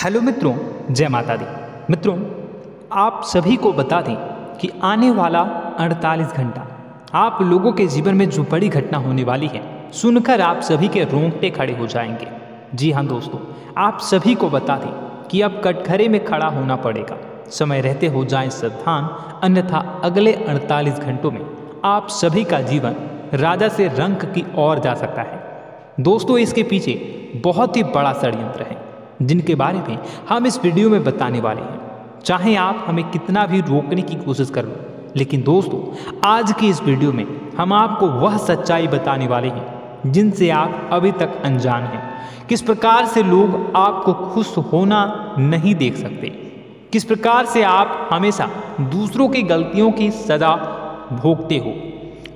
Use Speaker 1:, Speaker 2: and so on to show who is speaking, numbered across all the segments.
Speaker 1: Hello मित्रों, जय माता दी। मित्रों, आप सभी को बता दें कि आने वाला 48 घंटा आप लोगों के जीवन में जो बड़ी घटना होने वाली है, सुनकर आप सभी के रोंगटे खड़े हो जाएंगे। जी हाँ दोस्तों, आप सभी को बता दें कि अब कटघरे में खड़ा होना पड़ेगा। समय रहते हो जाएं सावधान, अन्यथा अगले 48 घंटों में आप सभी का जीवन राजा से रंक की ओर जा सकता है। दोस्तों, इसके पीछे बहुत ही बड़ा षड्यंत्र है जिनके बारे में हम इस वीडियो में बताने वाले हैं। चाहे आप हमें कितना भी रोकने की कोशिश कर लो, लेकिन दोस्तों आज की इस वीडियो में हम आपको वह सच्चाई बताने वाले हैं जिनसे आप अभी तक अनजान हैं। किस प्रकार से लोग आपको खुश होना नहीं देख सकते, किस प्रकार से आप हमेशा दूसरों की गलतियों की सजा भोगते हो,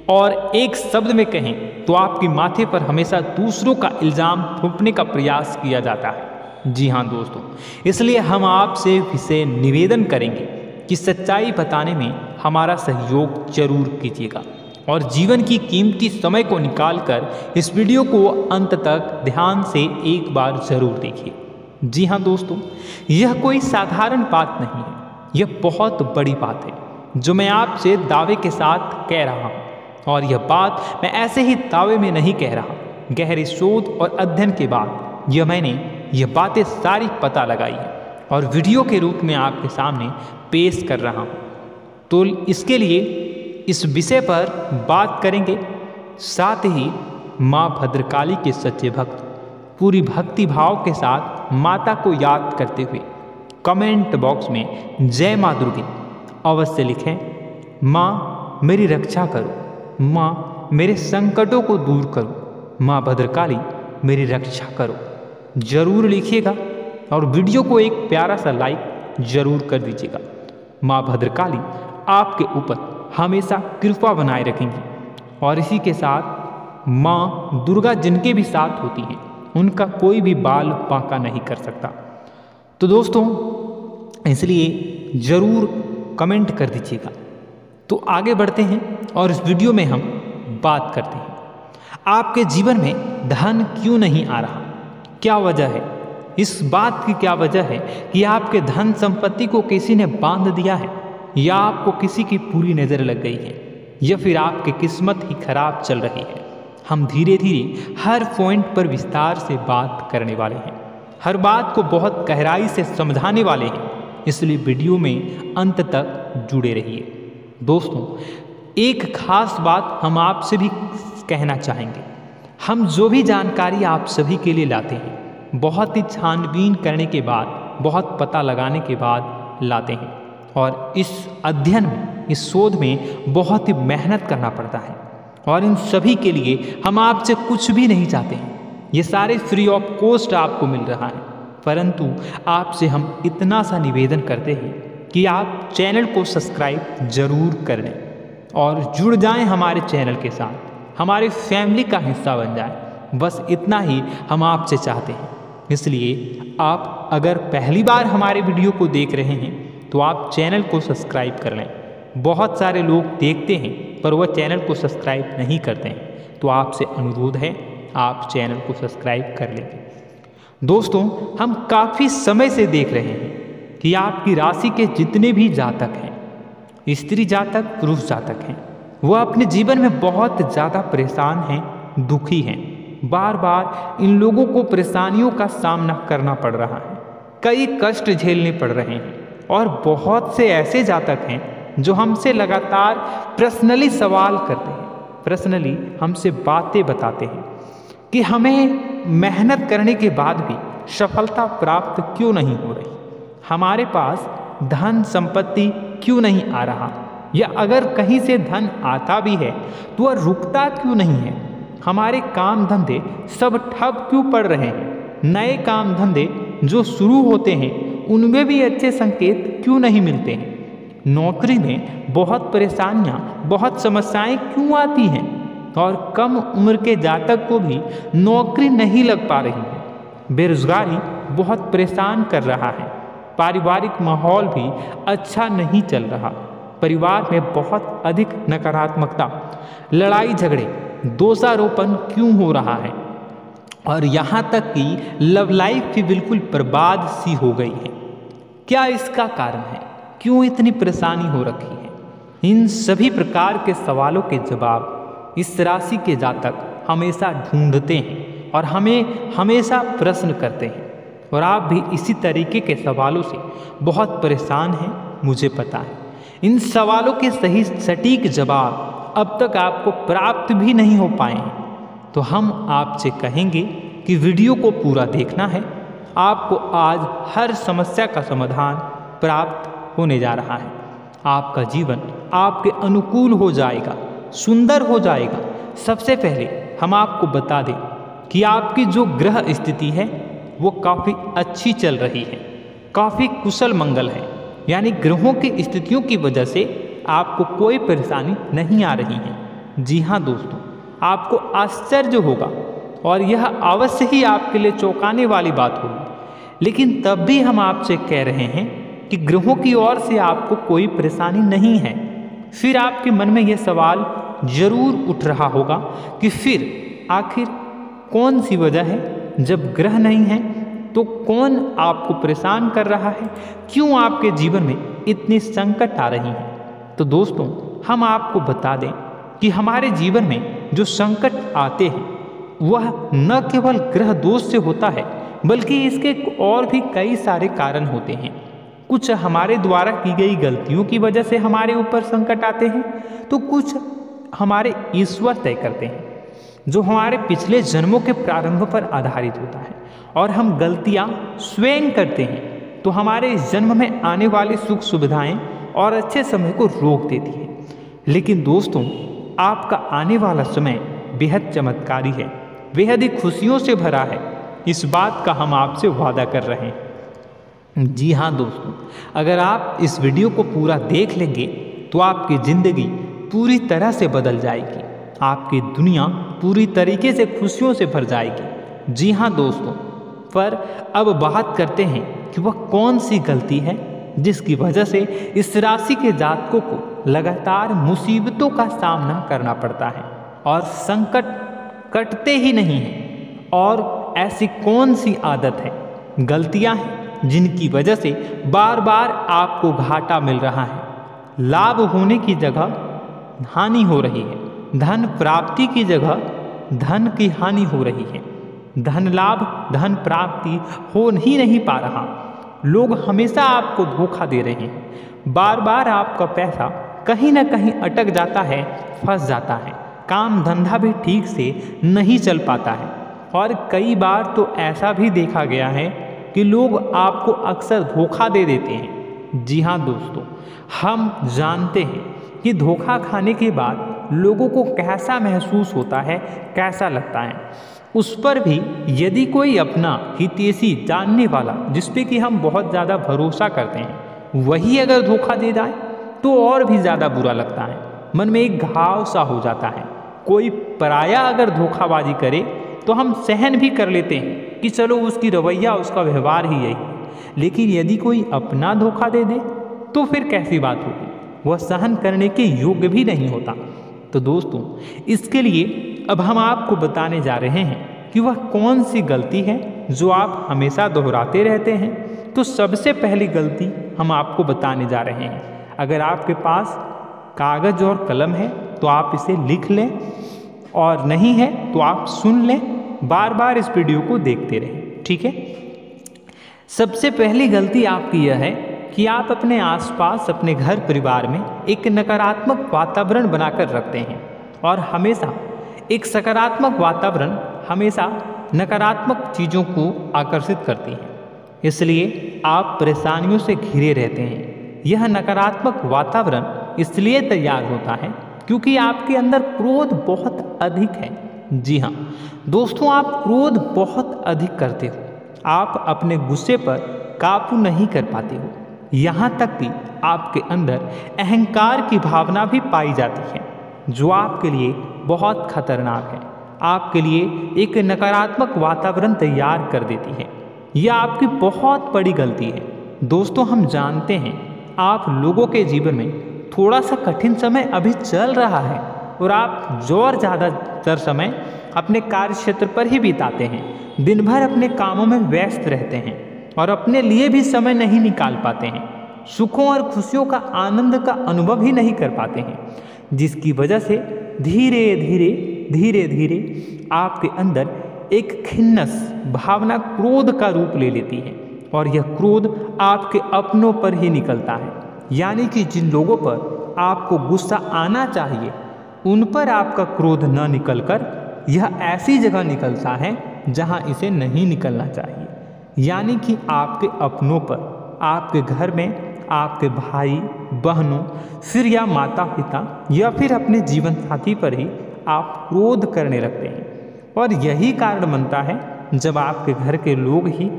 Speaker 1: और एक शब्द में कहें तो आपके माथे पर हमेशा दूसरों का इल्ज़ाम थोपने का प्रयास किया जाता है। जी हाँ दोस्तों, इसलिए हम आपसे इसे निवेदन करेंगे कि सच्चाई बताने में हमारा सहयोग जरूर कीजिएगा और जीवन की कीमती समय को निकालकर इस वीडियो को अंत तक ध्यान से एक बार जरूर देखिए। जी हाँ दोस्तों, यह कोई साधारण बात नहीं है, यह बहुत बड़ी बात है जो मैं आपसे दावे के साथ कह रहा हूँ। और यह बात मैं ऐसे ही दावे में नहीं कह रहा, गहरे शोध और अध्ययन के बाद मैंने यह बातें सारी पता लगाई है और वीडियो के रूप में आपके सामने पेश कर रहा हूँ। तो इसके लिए इस विषय पर बात करेंगे। साथ ही माँ भद्रकाली के सच्चे भक्त पूरी भक्ति भाव के साथ माता को याद करते हुए कमेंट बॉक्स में जय माँ दुर्गे अवश्य लिखें। माँ मेरी रक्षा करो, माँ मेरे संकटों को दूर करो, माँ भद्रकाली मेरी रक्षा करो, जरूर लिखिएगा और वीडियो को एक प्यारा सा लाइक जरूर कर दीजिएगा। माँ भद्रकाली आपके ऊपर हमेशा कृपा बनाए रखेंगी और इसी के साथ माँ दुर्गा जिनके भी साथ होती हैं उनका कोई भी बाल बांका नहीं कर सकता। तो दोस्तों, इसलिए ज़रूर कमेंट कर दीजिएगा। तो आगे बढ़ते हैं और इस वीडियो में हम बात करते हैं आपके जीवन में धन क्यों नहीं आ रहा, क्या वजह है। इस बात की क्या वजह है कि आपके धन संपत्ति को किसी ने बांध दिया है, या आपको किसी की पूरी नज़र लग गई है, या फिर आपकी किस्मत ही खराब चल रही है। हम धीरे धीरे हर पॉइंट पर विस्तार से बात करने वाले हैं, हर बात को बहुत गहराई से समझाने वाले हैं, इसलिए वीडियो में अंत तक जुड़े रहिए। दोस्तों, एक खास बात हम आपसे भी कहना चाहेंगे। हम जो भी जानकारी आप सभी के लिए लाते हैं बहुत ही छानबीन करने के बाद, बहुत पता लगाने के बाद लाते हैं, और इस अध्ययन में, इस शोध में बहुत ही मेहनत करना पड़ता है। और इन सभी के लिए हम आपसे कुछ भी नहीं चाहते हैं, ये सारे फ्री ऑफ कॉस्ट आपको मिल रहा है। परंतु आपसे हम इतना सा निवेदन करते हैं कि आप चैनल को सब्सक्राइब जरूर कर लें और जुड़ जाएं हमारे चैनल के साथ, हमारे फैमिली का हिस्सा बन जाए। बस इतना ही हम आपसे चाहते हैं। इसलिए आप अगर पहली बार हमारे वीडियो को देख रहे हैं तो आप चैनल को सब्सक्राइब कर लें। बहुत सारे लोग देखते हैं पर वह चैनल को सब्सक्राइब नहीं करते हैं, तो आपसे अनुरोध है आप चैनल को सब्सक्राइब कर लें। दोस्तों, हम काफ़ी समय से देख रहे हैं कि आपकी राशि के जितने भी जातक हैं, स्त्री जातक, पुरुष जातक हैं, वह अपने जीवन में बहुत ज़्यादा परेशान हैं, दुखी हैं। बार बार इन लोगों को परेशानियों का सामना करना पड़ रहा है, कई कष्ट झेलने पड़ रहे हैं। और बहुत से ऐसे जातक हैं जो हमसे लगातार पर्सनली सवाल करते हैं, पर्सनली हमसे बातें बताते हैं कि हमें मेहनत करने के बाद भी सफलता प्राप्त क्यों नहीं हो रही, हमारे पास धन संपत्ति क्यों नहीं आ रहा, या अगर कहीं से धन आता भी है तो वह रुकता क्यों नहीं है, हमारे काम धंधे सब ठप क्यों पड़ रहे हैं, नए काम धंधे जो शुरू होते हैं उनमें भी अच्छे संकेत क्यों नहीं मिलते हैं, नौकरी में बहुत परेशानियां, बहुत समस्याएं क्यों आती हैं, और कम उम्र के जातक को भी नौकरी नहीं लग पा रही है, बेरोजगारी बहुत परेशान कर रहा है, पारिवारिक माहौल भी अच्छा नहीं चल रहा, परिवार में बहुत अधिक नकारात्मकता, लड़ाई झगड़े, दोषारोपण क्यों हो रहा है, और यहाँ तक कि लव लाइफ भी बिल्कुल बर्बाद सी हो गई है। क्या इसका कारण है? क्यों इतनी परेशानी हो रखी है? इन सभी प्रकार के सवालों के जवाब इस राशि के जातक हमेशा ढूंढते हैं और हमें हमेशा प्रश्न करते हैं। और आप भी इसी तरीके के सवालों से बहुत परेशान हैं, मुझे पता है। इन सवालों के सही सटीक जवाब अब तक आपको प्राप्त भी नहीं हो पाए हैं, तो हम आपसे कहेंगे कि वीडियो को पूरा देखना है। आपको आज हर समस्या का समाधान प्राप्त होने जा रहा है। आपका जीवन आपके अनुकूल हो जाएगा, सुंदर हो जाएगा। सबसे पहले हम आपको बता दें कि आपकी जो ग्रह स्थिति है वो काफ़ी अच्छी चल रही है, काफ़ी कुशल मंगल है। यानी ग्रहों की स्थितियों की वजह से आपको कोई परेशानी नहीं आ रही है। जी हाँ दोस्तों, आपको आश्चर्य होगा और यह अवश्य ही आपके लिए चौंकाने वाली बात होगी, लेकिन तब भी हम आपसे कह रहे हैं कि ग्रहों की ओर से आपको कोई परेशानी नहीं है। फिर आपके मन में यह सवाल जरूर उठ रहा होगा कि फिर आखिर कौन सी वजह है? जब ग्रह नहीं है तो कौन आपको परेशान कर रहा है? क्यों आपके जीवन में इतनी संकट आ रही हैं? तो दोस्तों, हम आपको बता दें कि हमारे जीवन में जो संकट आते हैं वह न केवल ग्रह दोष से होता है, बल्कि इसके और भी कई सारे कारण होते हैं। कुछ हमारे द्वारा की गई गलतियों की वजह से हमारे ऊपर संकट आते हैं, तो कुछ हमारे ईश्वर तय करते हैं, जो हमारे पिछले जन्मों के प्रारंभ पर आधारित होता है। और हम गलतियां स्वयं करते हैं तो हमारे इस जन्म में आने वाली सुख सुविधाएं और अच्छे समय को रोक देती है। लेकिन दोस्तों, आपका आने वाला समय बेहद चमत्कारी है, बेहद ही खुशियों से भरा है। इस बात का हम आपसे वादा कर रहे हैं। जी हाँ दोस्तों, अगर आप इस वीडियो को पूरा देख लेंगे तो आपकी ज़िंदगी पूरी तरह से बदल जाएगी, आपकी दुनिया पूरी तरीके से खुशियों से भर जाएगी। जी हाँ दोस्तों, पर अब बात करते हैं कि वह कौन सी गलती है जिसकी वजह से इस राशि के जातकों को लगातार मुसीबतों का सामना करना पड़ता है और संकट कटते ही नहीं हैं। और ऐसी कौन सी आदत है, गलतियां हैं जिनकी वजह से बार बार आपको घाटा मिल रहा है, लाभ होने की जगह हानि हो रही है, धन प्राप्ति की जगह धन की हानि हो रही है, धन लाभ धन प्राप्ति हो ही नहीं पा रहा, लोग हमेशा आपको धोखा दे रहे हैं, बार बार आपका पैसा कहीं ना कहीं अटक जाता है, फंस जाता है, काम धंधा भी ठीक से नहीं चल पाता है। और कई बार तो ऐसा भी देखा गया है कि लोग आपको अक्सर धोखा दे देते हैं। जी हाँ दोस्तों, हम जानते हैं कि धोखा खाने के बाद लोगों को कैसा महसूस होता है, कैसा लगता है। उस पर भी यदि कोई अपना हितैषी जानने वाला, जिस पे कि हम बहुत ज़्यादा भरोसा करते हैं, वही अगर धोखा दे जाए तो और भी ज़्यादा बुरा लगता है, मन में एक घाव सा हो जाता है। कोई पराया अगर धोखाबाजी करे तो हम सहन भी कर लेते हैं कि चलो उसकी रवैया, उसका व्यवहार ही यही है, लेकिन यदि कोई अपना धोखा दे दे तो फिर कैसी बात होगी, वह सहन करने के योग्य भी नहीं होता। तो दोस्तों, इसके लिए अब हम आपको बताने जा रहे हैं कि वह कौन सी गलती है जो आप हमेशा दोहराते रहते हैं। तो सबसे पहली गलती हम आपको बताने जा रहे हैं। अगर आपके पास कागज़ और कलम है तो आप इसे लिख लें, और नहीं है तो आप सुन लें, बार बार इस वीडियो को देखते रहें, ठीक है। सबसे पहली गलती आपकी यह है कि आप अपने आसपास, अपने घर परिवार में एक नकारात्मक वातावरण बनाकर रखते हैं, और हमेशा एक सकारात्मक वातावरण हमेशा नकारात्मक चीज़ों को आकर्षित करती है, इसलिए आप परेशानियों से घिरे रहते हैं। यह नकारात्मक वातावरण इसलिए तैयार होता है क्योंकि आपके अंदर क्रोध बहुत अधिक है। जी हाँ दोस्तों, आप क्रोध बहुत अधिक करते हो, आप अपने गुस्से पर काबू नहीं कर पाते हो, यहाँ तक कि आपके अंदर अहंकार की भावना भी पाई जाती है, जो आपके लिए बहुत खतरनाक है, आपके लिए एक नकारात्मक वातावरण तैयार कर देती है। यह आपकी बहुत बड़ी गलती है। दोस्तों, हम जानते हैं आप लोगों के जीवन में थोड़ा सा कठिन समय अभी चल रहा है, और आप और ज़्यादातर समय अपने कार्य क्षेत्र पर ही बिताते हैं। दिन भर अपने कामों में व्यस्त रहते हैं और अपने लिए भी समय नहीं निकाल पाते हैं। सुखों और खुशियों का आनंद का अनुभव ही नहीं कर पाते हैं, जिसकी वजह से धीरे धीरे आपके अंदर एक खिन्नस भावना क्रोध का रूप ले लेती है और यह क्रोध आपके अपनों पर ही निकलता है। यानी कि जिन लोगों पर आपको गुस्सा आना चाहिए उन पर आपका क्रोध न निकलकर यह ऐसी जगह निकलता है जहां इसे नहीं निकलना चाहिए। यानी कि आपके अपनों पर, आपके घर में आपके भाई बहनों, फिर या माता पिता या फिर अपने जीवन साथी पर ही आप क्रोध करने लगते हैं। और यही कारण बनता है जब आपके घर के लोग ही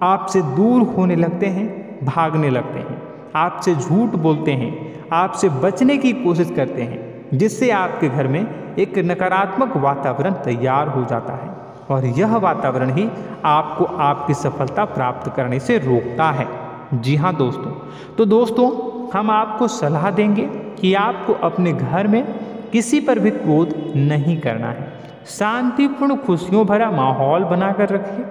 Speaker 1: आपसे दूर होने लगते हैं, भागने लगते हैं, आपसे झूठ बोलते हैं, आपसे बचने की कोशिश करते हैं, जिससे आपके घर में एक नकारात्मक वातावरण तैयार हो जाता है और यह वातावरण ही आपको आपकी सफलता प्राप्त करने से रोकता है। जी हाँ दोस्तों, तो दोस्तों हम आपको सलाह देंगे कि आपको अपने घर में किसी पर भी क्रोध नहीं करना है। शांतिपूर्ण खुशियों भरा माहौल बनाकर रखिए।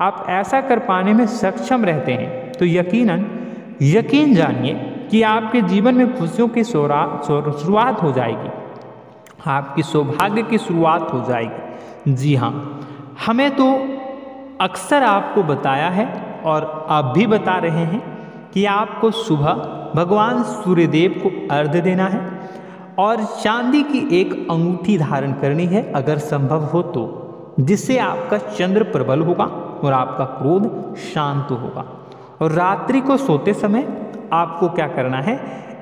Speaker 1: आप ऐसा कर पाने में सक्षम रहते हैं तो यकीन जानिए कि आपके जीवन में खुशियों की शुरुआत हो जाएगी, आपकी सौभाग्य की शुरुआत हो जाएगी। जी हाँ, हमें तो अक्सर आपको बताया है और आप भी बता रहे हैं कि आपको सुबह भगवान सूर्यदेव को अर्घ्य देना है और चांदी की एक अंगूठी धारण करनी है अगर संभव हो तो, जिससे आपका चंद्र प्रबल होगा और आपका क्रोध शांत होगा। और रात्रि को सोते समय आपको क्या करना है,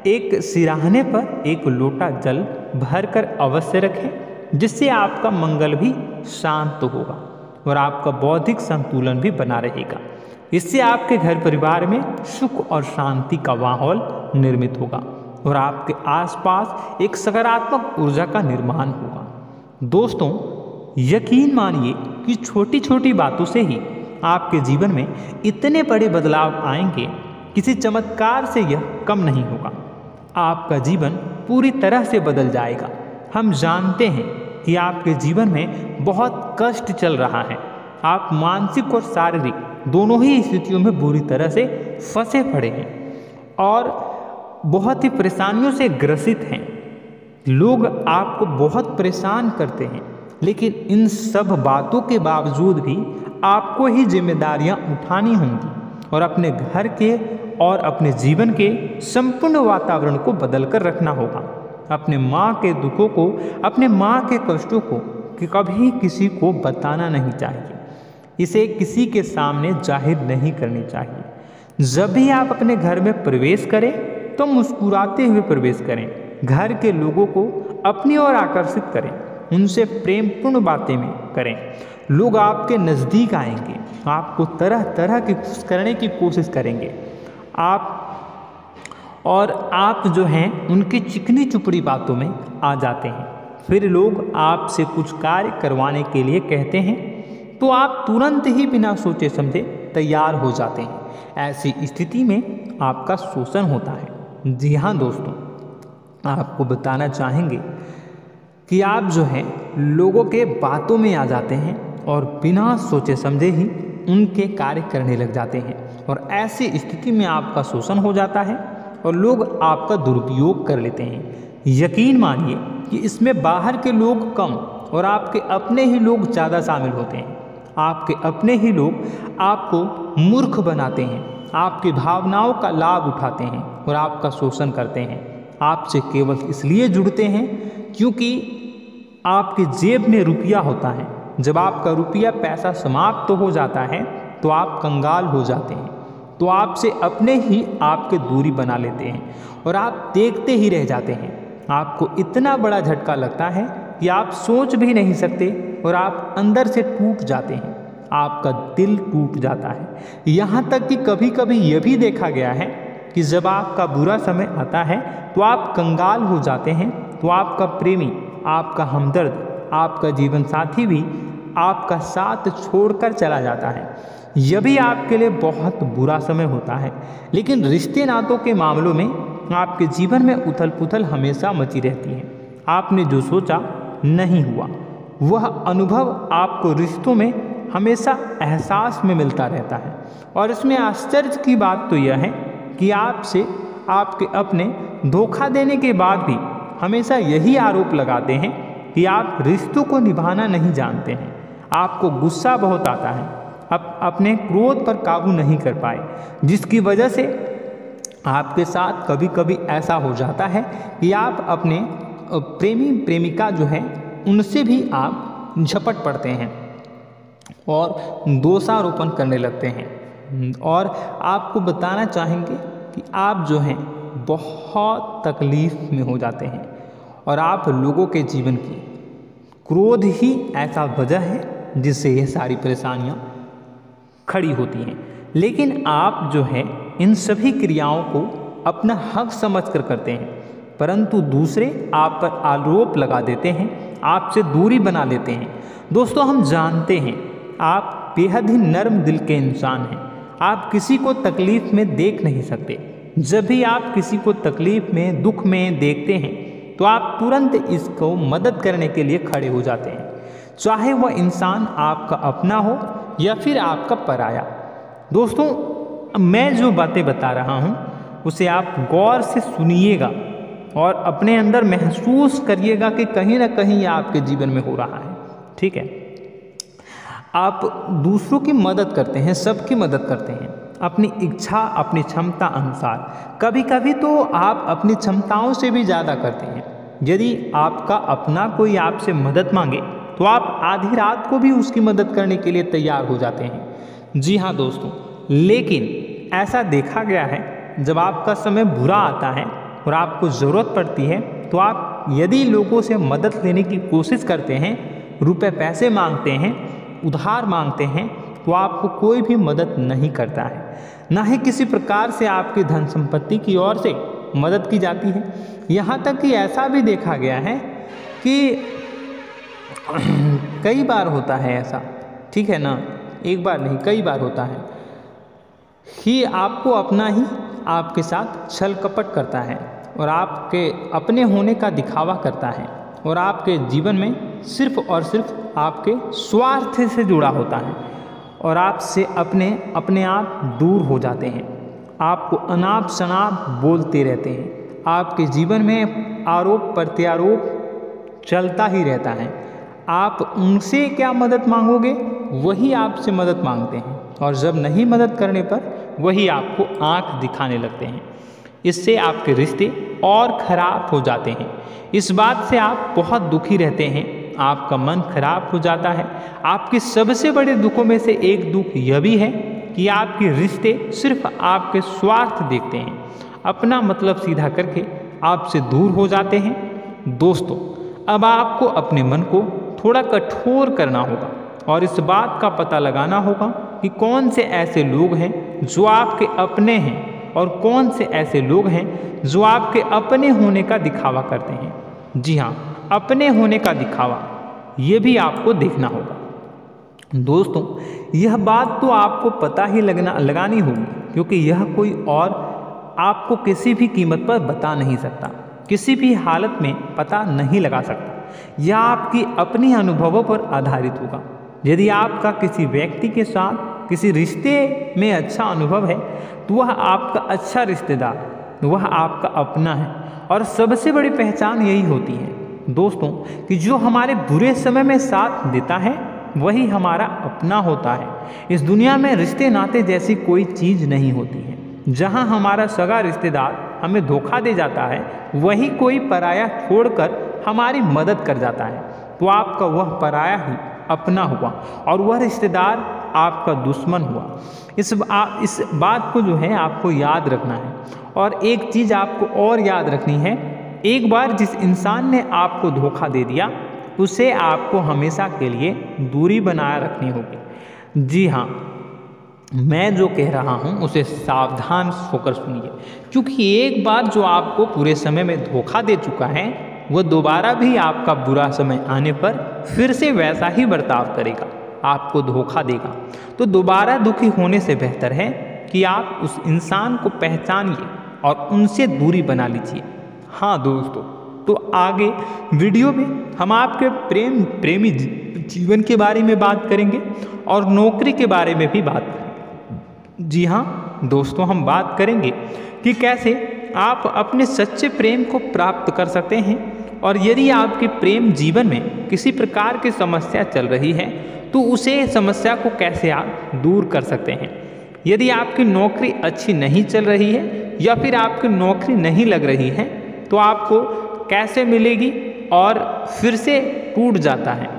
Speaker 1: एक सिराहने पर एक लोटा जल भरकर अवश्य रखें, जिससे आपका मंगल भी शांत होगा और आपका बौद्धिक संतुलन भी बना रहेगा। इससे आपके घर परिवार में सुख और शांति का माहौल निर्मित होगा और आपके आसपास एक सकारात्मक ऊर्जा का निर्माण होगा। दोस्तों यकीन मानिए कि छोटी छोटी बातों से ही आपके जीवन में इतने बड़े बदलाव आएंगे, किसी चमत्कार से यह कम नहीं होगा। आपका जीवन पूरी तरह से बदल जाएगा। हम जानते हैं कि आपके जीवन में बहुत कष्ट चल रहा है, आप मानसिक और शारीरिक दोनों ही स्थितियों में बुरी तरह से फंसे पड़े हैं और बहुत ही परेशानियों से ग्रसित हैं। लोग आपको बहुत परेशान करते हैं, लेकिन इन सब बातों के बावजूद भी आपको ही जिम्मेदारियां उठानी होंगी और अपने घर के और अपने जीवन के संपूर्ण वातावरण को बदल कर रखना होगा। अपने माँ के दुखों को, अपने माँ के कष्टों को कभी किसी को बताना नहीं चाहिए, इसे किसी के सामने जाहिर नहीं करनी चाहिए। जब भी आप अपने घर में प्रवेश करें तो मुस्कुराते हुए प्रवेश करें, घर के लोगों को अपनी ओर आकर्षित करें, उनसे प्रेमपूर्ण बातें में करें। लोग आपके नज़दीक आएंगे, आपको तरह तरह की खुश करने की कोशिश करेंगे। आप जो हैं उनकी चिकनी चुपड़ी बातों में आ जाते हैं। फिर लोग आपसे कुछ कार्य करवाने के लिए कहते हैं तो आप तुरंत ही बिना सोचे समझे तैयार हो जाते हैं। ऐसी स्थिति में आपका शोषण होता है। जी हाँ दोस्तों, आपको बताना चाहेंगे कि आप जो हैं लोगों के बातों में आ जाते हैं और बिना सोचे समझे ही उनके कार्य करने लग जाते हैं और ऐसी स्थिति में आपका शोषण हो जाता है और लोग आपका दुरुपयोग कर लेते हैं। यकीन मानिए कि इसमें बाहर के लोग कम और आपके अपने ही लोग ज़्यादा शामिल होते हैं। आपके अपने ही लोग आपको मूर्ख बनाते हैं, आपकी भावनाओं का लाभ उठाते हैं और आपका शोषण करते हैं। आपसे केवल इसलिए जुड़ते हैं क्योंकि आपके जेब में रुपया होता है। जब आपका रुपया पैसा समाप्त हो जाता है तो आप कंगाल हो जाते हैं, तो आपसे अपने ही आपके दूरी बना लेते हैं और आप देखते ही रह जाते हैं। आपको इतना बड़ा झटका लगता है कि आप सोच भी नहीं सकते और आप अंदर से टूट जाते हैं, आपका दिल टूट जाता है। यहाँ तक कि कभी कभी यह भी देखा गया है कि जब आपका बुरा समय आता है तो आप कंगाल हो जाते हैं, तो आपका प्रेमी, आपका हमदर्द, आपका जीवन साथी भी आपका साथ छोड़कर चला जाता है। यह भी आपके लिए बहुत बुरा समय होता है। लेकिन रिश्ते नातों के मामलों में आपके जीवन में उथल पुथल हमेशा मची रहती है। आपने जो सोचा नहीं हुआ। वह अनुभव आपको रिश्तों में हमेशा एहसास में मिलता रहता है। और इसमें आश्चर्य की बात तो यह है कि आपसे आपके अपने धोखा देने के बाद भी हमेशा यही आरोप लगाते हैं कि आप रिश्तों को निभाना नहीं जानते हैं। आपको गुस्सा बहुत आता है, अपने क्रोध पर काबू नहीं कर पाए, जिसकी वजह से आपके साथ कभी कभी ऐसा हो जाता है कि आप अपने प्रेमी प्रेमिका जो है उनसे भी आप झपट पड़ते हैं और दोषारोपण करने लगते हैं। और आपको बताना चाहेंगे कि आप जो हैं बहुत तकलीफ में हो जाते हैं और आप लोगों के जीवन की क्रोध ही ऐसा वजह है जिससे ये सारी परेशानियां खड़ी होती हैं। लेकिन आप जो है इन सभी क्रियाओं को अपना हक समझकर करते हैं, परंतु दूसरे आप पर आरोप लगा देते हैं, आपसे दूरी बना लेते हैं। दोस्तों, हम जानते हैं आप बेहद ही नर्म दिल के इंसान हैं। आप किसी को तकलीफ में देख नहीं सकते। जब भी आप किसी को तकलीफ में, दुख में देखते हैं तो आप तुरंत इसको मदद करने के लिए खड़े हो जाते हैं, चाहे वह इंसान आपका अपना हो या फिर आपका पराया। दोस्तों, मैं जो बातें बता रहा हूँ उसे आप गौर से सुनिएगा और अपने अंदर महसूस करिएगा कि कहीं ना कहीं ये आपके जीवन में हो रहा है। ठीक है, आप दूसरों की मदद करते हैं, सबकी मदद करते हैं अपनी इच्छा, अपनी क्षमता अनुसार। कभी कभी तो आप अपनी क्षमताओं से भी ज़्यादा करते हैं। यदि आपका अपना कोई आपसे मदद मांगे तो आप आधी रात को भी उसकी मदद करने के लिए तैयार हो जाते हैं। जी हाँ दोस्तों, लेकिन ऐसा देखा गया है जब आपका समय बुरा आता है और आपको ज़रूरत पड़ती है तो आप यदि लोगों से मदद लेने की कोशिश करते हैं, रुपए पैसे मांगते हैं, उधार मांगते हैं, तो आपको कोई भी मदद नहीं करता है, ना ही किसी प्रकार से आपकी धन संपत्ति की ओर से मदद की जाती है। यहाँ तक कि ऐसा भी देखा गया है कि कई बार होता है ऐसा, ठीक है ना, एक बार नहीं कई बार होता है कि आपको अपना ही आपके साथ छल कपट करता है और आपके अपने होने का दिखावा करता है और आपके जीवन में सिर्फ और सिर्फ आपके स्वार्थ से जुड़ा होता है और आपसे अपने आप दूर हो जाते हैं। आपको अनाप शनाप बोलते रहते हैं। आपके जीवन में आरोप प्रत्यारोप चलता ही रहता है। आप उनसे क्या मदद मांगोगे, वही आपसे मदद मांगते हैं और जब नहीं मदद करने पर वही आपको आंख दिखाने लगते हैं। इससे आपके रिश्ते और खराब हो जाते हैं। इस बात से आप बहुत दुखी रहते हैं, आपका मन खराब हो जाता है। आपके सबसे बड़े दुखों में से एक दुख यह भी है कि आपके रिश्ते सिर्फ आपके स्वार्थ देखते हैं, अपना मतलब सीधा करके आपसे दूर हो जाते हैं। दोस्तों, अब आपको अपने मन को थोड़ा कठोर करना होगा और इस बात का पता लगाना होगा कि कौन से ऐसे लोग हैं जो आपके अपने हैं और कौन से ऐसे लोग हैं जो आपके अपने होने का दिखावा करते हैं। जी हाँ, अपने होने का दिखावा, ये भी आपको देखना होगा। दोस्तों, यह बात तो आपको पता ही लगानी होगी, क्योंकि यह कोई और आपको किसी भी कीमत पर बता नहीं सकता, किसी भी हालत में पता नहीं लगा सकता। यह आपकी अपनी अनुभवों पर आधारित होगा। यदि आपका किसी व्यक्ति के साथ किसी रिश्ते में अच्छा अनुभव है तो वह आपका अच्छा रिश्तेदार, वह आपका अपना है। और सबसे बड़ी पहचान यही होती है दोस्तों कि जो हमारे बुरे समय में साथ देता है वही हमारा अपना होता है। इस दुनिया में रिश्ते नाते जैसी कोई चीज़ नहीं होती है। जहाँ हमारा सगा रिश्तेदार हमें धोखा दे जाता है, वही कोई पराया छोड़कर हमारी मदद कर जाता है, तो आपका वह पराया ही अपना हुआ और वह रिश्तेदार आपका दुश्मन हुआ। इस बात को जो है आपको याद रखना है। और एक चीज़ आपको और याद रखनी है, एक बार जिस इंसान ने आपको धोखा दे दिया उसे आपको हमेशा के लिए दूरी बनाए रखनी होगी। जी हाँ, मैं जो कह रहा हूँ उसे सावधान होकर सुनिए, क्योंकि एक बार जो आपको पूरे समय में धोखा दे चुका है वह दोबारा भी आपका बुरा समय आने पर फिर से वैसा ही बर्ताव करेगा, आपको धोखा देगा। तो दोबारा दुखी होने से बेहतर है कि आप उस इंसान को पहचानिए और उनसे दूरी बना लीजिए। हाँ दोस्तों, तो आगे वीडियो में हम आपके प्रेमी जीवन के बारे में बात करेंगे और नौकरी के बारे में भी बात करेंगे। जी हाँ दोस्तों, हम बात करेंगे कि कैसे आप अपने सच्चे प्रेम को प्राप्त कर सकते हैं, और यदि आपके प्रेम जीवन में किसी प्रकार की समस्या चल रही है तो उसे समस्या को कैसे आप दूर कर सकते हैं। यदि आपकी नौकरी अच्छी नहीं चल रही है या फिर आपकी नौकरी नहीं लग रही है तो आपको कैसे मिलेगी और फिर से टूट जाता है,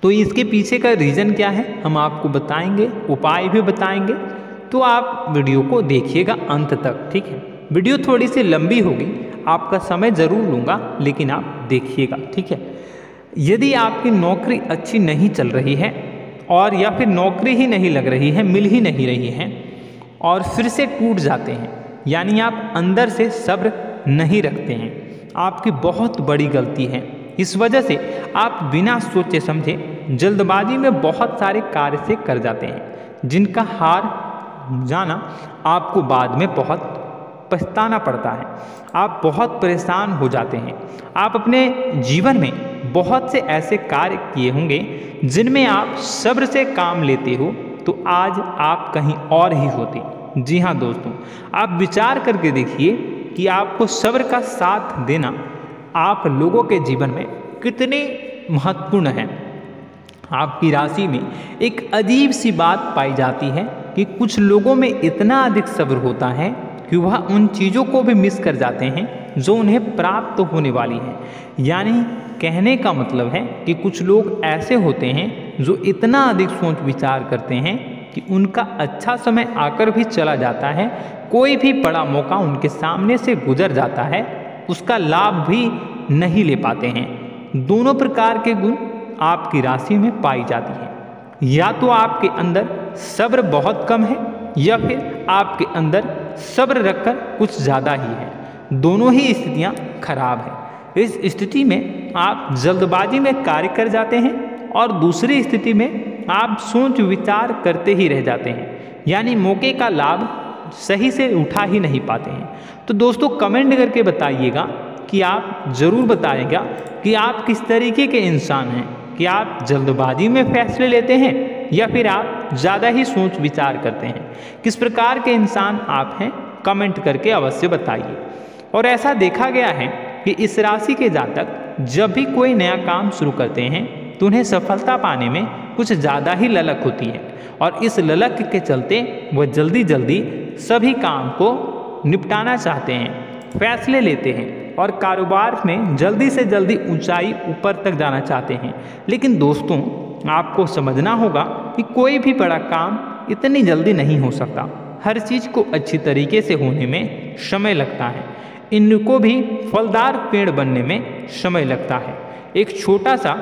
Speaker 1: तो इसके पीछे का रीज़न क्या है हम आपको बताएंगे, उपाय भी बताएंगे। तो आप वीडियो को देखिएगा अंत तक, ठीक है। वीडियो थोड़ी सी लंबी होगी, आपका समय ज़रूर लूँगा, लेकिन आप देखिएगा, ठीक है। यदि आपकी नौकरी अच्छी नहीं चल रही है और या फिर नौकरी ही नहीं लग रही है, मिल ही नहीं रही है और फिर से टूट जाते हैं, यानी आप अंदर से सब्र नहीं रखते हैं, आपकी बहुत बड़ी गलती है। इस वजह से आप बिना सोचे समझे जल्दबाजी में बहुत सारे कार्य से कर जाते हैं, जिनका हार जाना आपको बाद में बहुत पछताना पड़ता है। आप बहुत परेशान हो जाते हैं। आप अपने जीवन में बहुत से ऐसे कार्य किए होंगे जिनमें आप सब्र से काम लेते हो, तो आज आप कहीं और ही होते। जी हाँ दोस्तों, आप विचार करके देखिए कि आपको सब्र का साथ देना आप लोगों के जीवन में कितने महत्वपूर्ण है। आपकी राशि में एक अजीब सी बात पाई जाती है कि कुछ लोगों में इतना अधिक सब्र होता है कि वह उन चीज़ों को भी मिस कर जाते हैं जो उन्हें प्राप्त होने वाली हैं। यानी कहने का मतलब है कि कुछ लोग ऐसे होते हैं जो इतना अधिक सोच विचार करते हैं कि उनका अच्छा समय आकर भी चला जाता है, कोई भी बड़ा मौका उनके सामने से गुजर जाता है, उसका लाभ भी नहीं ले पाते हैं। दोनों प्रकार के गुण आपकी राशि में पाई जाती है। या तो आपके अंदर सब्र बहुत कम है या फिर आपके अंदर सब्र रखकर कुछ ज़्यादा ही है। दोनों ही स्थितियाँ खराब हैं। इस स्थिति में आप जल्दबाजी में कार्य कर जाते हैं और दूसरी स्थिति में आप सोच विचार करते ही रह जाते हैं, यानी मौके का लाभ सही से उठा ही नहीं पाते हैं। तो दोस्तों कमेंट करके बताइएगा कि आप ज़रूर बताइएगा कि आप किस तरीके के इंसान हैं, कि आप जल्दबाजी में फैसले लेते हैं या फिर आप ज़्यादा ही सोच विचार करते हैं। किस प्रकार के इंसान आप हैं, कमेंट करके अवश्य बताइए। और ऐसा देखा गया है कि इस राशि के जातक जब भी कोई नया काम शुरू करते हैं तो उन्हें सफलता पाने में कुछ ज़्यादा ही ललक होती है, और इस ललक के चलते वह जल्दी जल्दी सभी काम को निपटाना चाहते हैं, फैसले लेते हैं और कारोबार में जल्दी से जल्दी ऊंचाई ऊपर तक जाना चाहते हैं। लेकिन दोस्तों आपको समझना होगा कि कोई भी बड़ा काम इतनी जल्दी नहीं हो सकता। हर चीज़ को अच्छी तरीके से होने में समय लगता है। इनको भी फलदार पेड़ बनने में समय लगता है। एक छोटा सा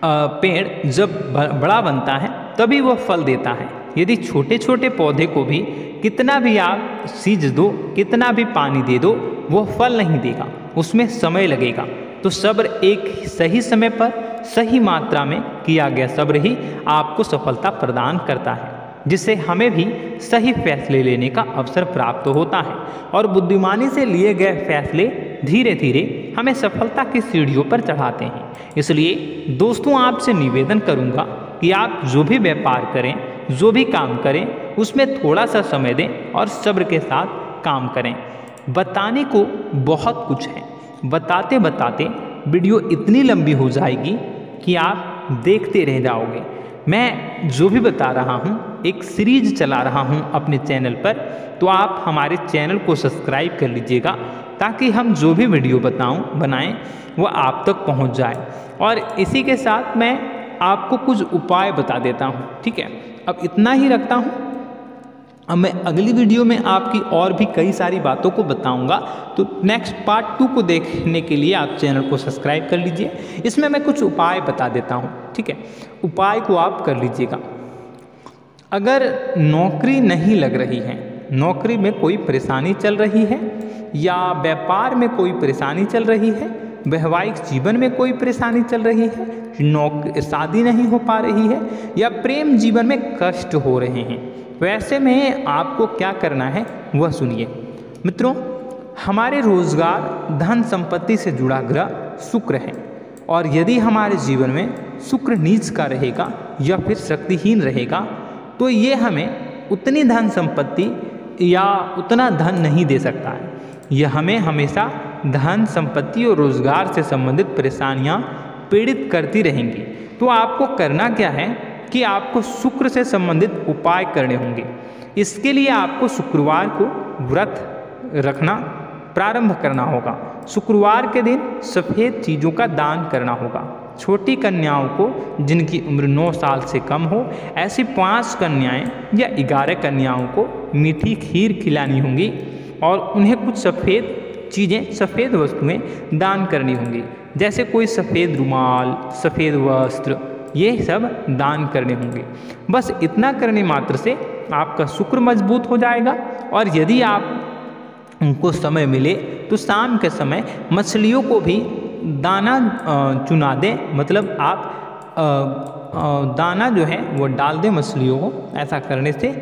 Speaker 1: पेड़ जब बड़ा बनता है तभी वह फल देता है। यदि छोटे छोटे पौधे को भी कितना भी आप सींच दो, कितना भी पानी दे दो, वो फल नहीं देगा, उसमें समय लगेगा। तो सब्र एक सही समय पर सही मात्रा में किया गया सब्र ही आपको सफलता प्रदान करता है, जिससे हमें भी सही फैसले लेने का अवसर प्राप्त होता है और बुद्धिमानी से लिए गए फैसले धीरे धीरे हमें सफलता की सीढ़ियों पर चढ़ाते हैं। इसलिए दोस्तों आपसे निवेदन करूंगा कि आप जो भी व्यापार करें, जो भी काम करें, उसमें थोड़ा सा समय दें और सब्र के साथ काम करें। बताने को बहुत कुछ है, बताते बताते वीडियो इतनी लंबी हो जाएगी कि आप देखते रह जाओगे। मैं जो भी बता रहा हूँ एक सीरीज चला रहा हूँ अपने चैनल पर, तो आप हमारे चैनल को सब्सक्राइब कर लीजिएगा ताकि हम जो भी वीडियो बनाएं वो आप तक पहुँच जाए। और इसी के साथ मैं आपको कुछ उपाय बता देता हूँ, ठीक है। अब इतना ही रखता हूँ। अब मैं अगली वीडियो में आपकी और भी कई सारी बातों को बताऊंगा, तो नेक्स्ट पार्ट 2 को देखने के लिए आप चैनल को सब्सक्राइब कर लीजिए। इसमें मैं कुछ उपाय बता देता हूं, ठीक है। उपाय को आप कर लीजिएगा। अगर नौकरी नहीं लग रही है, नौकरी में कोई परेशानी चल रही है, या व्यापार में कोई परेशानी चल रही है, वैवाहिक जीवन में कोई परेशानी चल रही है, शादी नहीं हो पा रही है, या प्रेम जीवन में कष्ट हो रहे हैं, वैसे में आपको क्या करना है वह सुनिए। मित्रों, हमारे रोजगार, धन संपत्ति से जुड़ा ग्रह शुक्र है, और यदि हमारे जीवन में शुक्र नीच का रहेगा या फिर शक्तिहीन रहेगा तो ये हमें उतनी धन संपत्ति या उतना धन नहीं दे सकता है। यह हमें हमेशा धन संपत्ति और रोजगार से संबंधित परेशानियां पीड़ित करती रहेंगी। तो आपको करना क्या है कि आपको शुक्र से संबंधित उपाय करने होंगे। इसके लिए आपको शुक्रवार को व्रत रखना प्रारंभ करना होगा। शुक्रवार के दिन सफ़ेद चीज़ों का दान करना होगा। छोटी कन्याओं को जिनकी उम्र 9 साल से कम हो, ऐसी 5 कन्याएं या 11 कन्याओं को मीठी खीर खिलानी होंगी और उन्हें कुछ सफ़ेद चीज़ें, सफ़ेद वस्तुएं दान करनी होंगी, जैसे कोई सफ़ेद रुमाल, सफ़ेद वस्त्र, ये सब दान करने होंगे। बस इतना करने मात्र से आपका शुक्र मजबूत हो जाएगा। और यदि आप उनको समय मिले तो शाम के समय मछलियों को भी दाना चुना दें, मतलब आप दाना जो है वो डाल दें मछलियों को। ऐसा करने से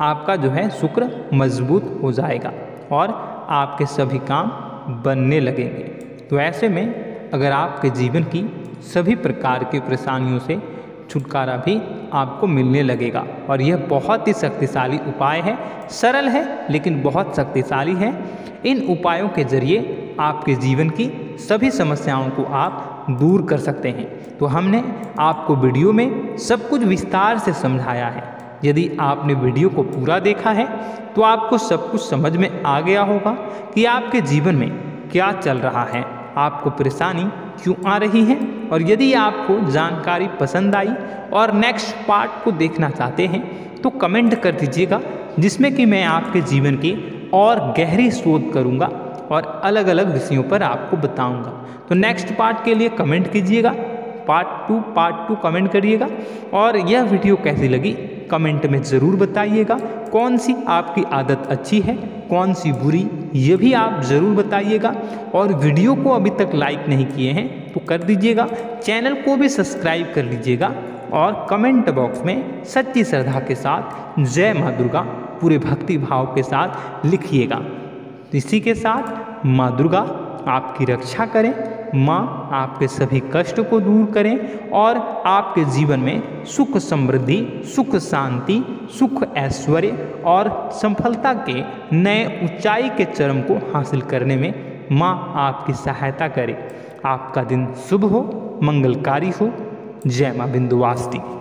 Speaker 1: आपका जो है शुक्र मजबूत हो जाएगा और आपके सभी काम बनने लगेंगे। तो ऐसे में अगर आपके जीवन की सभी प्रकार की परेशानियों से छुटकारा भी आपको मिलने लगेगा। और यह बहुत ही शक्तिशाली उपाय है, सरल है लेकिन बहुत शक्तिशाली है। इन उपायों के जरिए आपके जीवन की सभी समस्याओं को आप दूर कर सकते हैं। तो हमने आपको वीडियो में सब कुछ विस्तार से समझाया है। यदि आपने वीडियो को पूरा देखा है तो आपको सब कुछ समझ में आ गया होगा कि आपके जीवन में क्या चल रहा है, आपको परेशानी क्यों आ रही है। और यदि आपको जानकारी पसंद आई और नेक्स्ट पार्ट को देखना चाहते हैं तो कमेंट कर दीजिएगा, जिसमें कि मैं आपके जीवन की और गहरी शोध करूंगा और अलग अलग विषयों पर आपको बताऊंगा। तो नेक्स्ट पार्ट के लिए कमेंट कीजिएगा, पार्ट 2 कमेंट करिएगा। और यह वीडियो कैसी लगी कमेंट में ज़रूर बताइएगा। कौन सी आपकी आदत अच्छी है, कौन सी बुरी, ये भी आप ज़रूर बताइएगा। और वीडियो को अभी तक लाइक नहीं किए हैं तो कर दीजिएगा, चैनल को भी सब्सक्राइब कर लीजिएगा और कमेंट बॉक्स में सच्ची श्रद्धा के साथ जय माँ दुर्गा पूरे भक्ति भाव के साथ लिखिएगा। इसी के साथ माँ दुर्गा आपकी रक्षा करें, माँ आपके सभी कष्ट को दूर करें और आपके जीवन में सुख समृद्धि, सुख शांति, सुख ऐश्वर्य और सफलता के नए ऊंचाई के चरम को हासिल करने में माँ आपकी सहायता करे। आपका दिन शुभ हो, मंगलकारी हो। जय माँ विंध्यवासिनी।